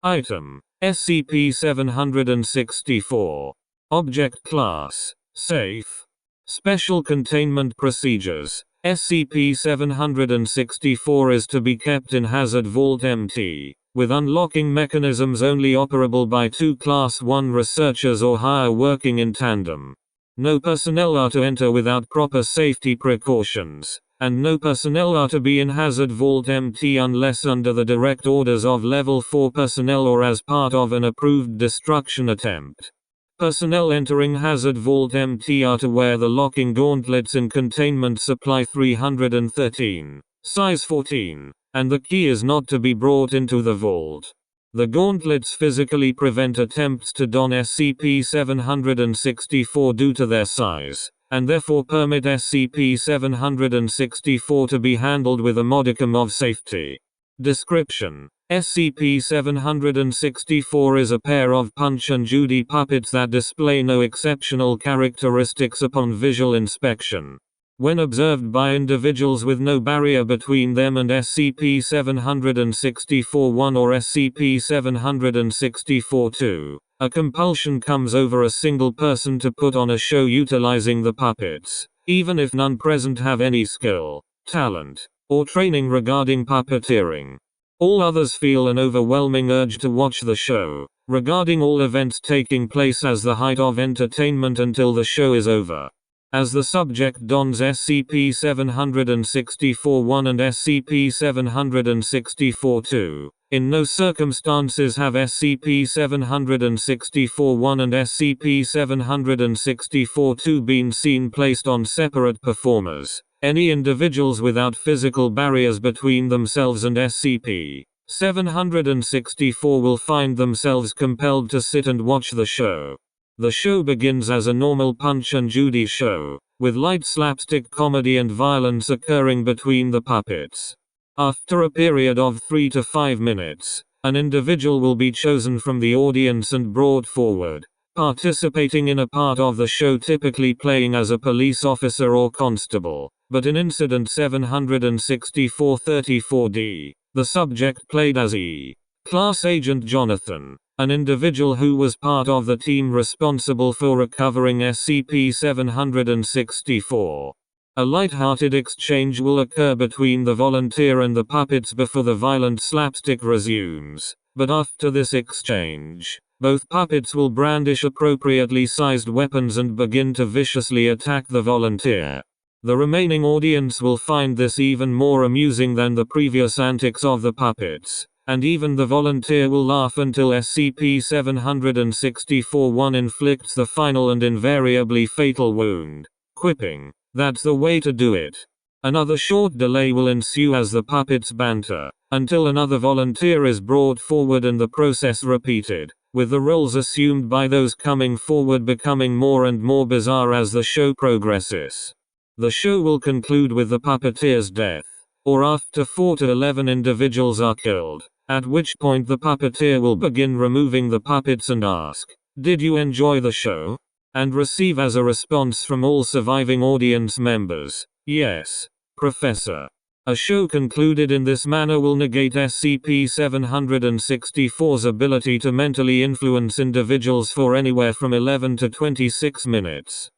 Item: SCP-764. Object Class: Safe. Special Containment Procedures: SCP-764 is to be kept in Hazard Vault MT, with unlocking mechanisms only operable by 2 Class 1 researchers or higher working in tandem. No personnel are to enter without proper safety precautions, and no personnel are to be in Hazard Vault MT unless under the direct orders of Level 4 personnel or as part of an approved destruction attempt. Personnel entering Hazard Vault MT are to wear the locking gauntlets in Containment Supply 313, size 14, and the key is not to be brought into the vault. The gauntlets physically prevent attempts to don SCP-764 due to their size, and therefore permit SCP-764 to be handled with a modicum of safety. Description: SCP-764 is a pair of Punch and Judy puppets that display no exceptional characteristics upon visual inspection. When observed by individuals with no barrier between them and SCP-764-1 or SCP-764-2, a compulsion comes over a single person to put on a show utilizing the puppets, even if none present have any skill, talent, or training regarding puppeteering. All others feel an overwhelming urge to watch the show, regarding all events taking place as the height of entertainment until the show is over. As the subject dons SCP-764-1 and SCP-764-2, in no circumstances have SCP-764-1 and SCP-764-2 been seen placed on separate performers. Any individuals without physical barriers between themselves and SCP-764 will find themselves compelled to sit and watch the show. The show begins as a normal Punch and Judy show, with light slapstick comedy and violence occurring between the puppets. After a period of 3 to 5 minutes, an individual will be chosen from the audience and brought forward, participating in a part of the show typically playing as a police officer or constable, but in Incident 764-34D, the subject played as Class Agent Jonathan, an individual who was part of the team responsible for recovering SCP-764. A light-hearted exchange will occur between the volunteer and the puppets before the violent slapstick resumes, but after this exchange, both puppets will brandish appropriately sized weapons and begin to viciously attack the volunteer. The remaining audience will find this even more amusing than the previous antics of the puppets, and even the volunteer will laugh until SCP-764-1 inflicts the final and invariably fatal wound, quipping, "That's the way to do it." Another short delay will ensue as the puppets banter, until another volunteer is brought forward and the process repeated, with the roles assumed by those coming forward becoming more and more bizarre as the show progresses. The show will conclude with the puppeteer's death, or after 4 to 11 individuals are killed, at which point the puppeteer will begin removing the puppets and ask, "Did you enjoy the show?" and receive as a response from all surviving audience members, "Yes, Professor." A show concluded in this manner will negate SCP-764's ability to mentally influence individuals for anywhere from 11 to 26 minutes.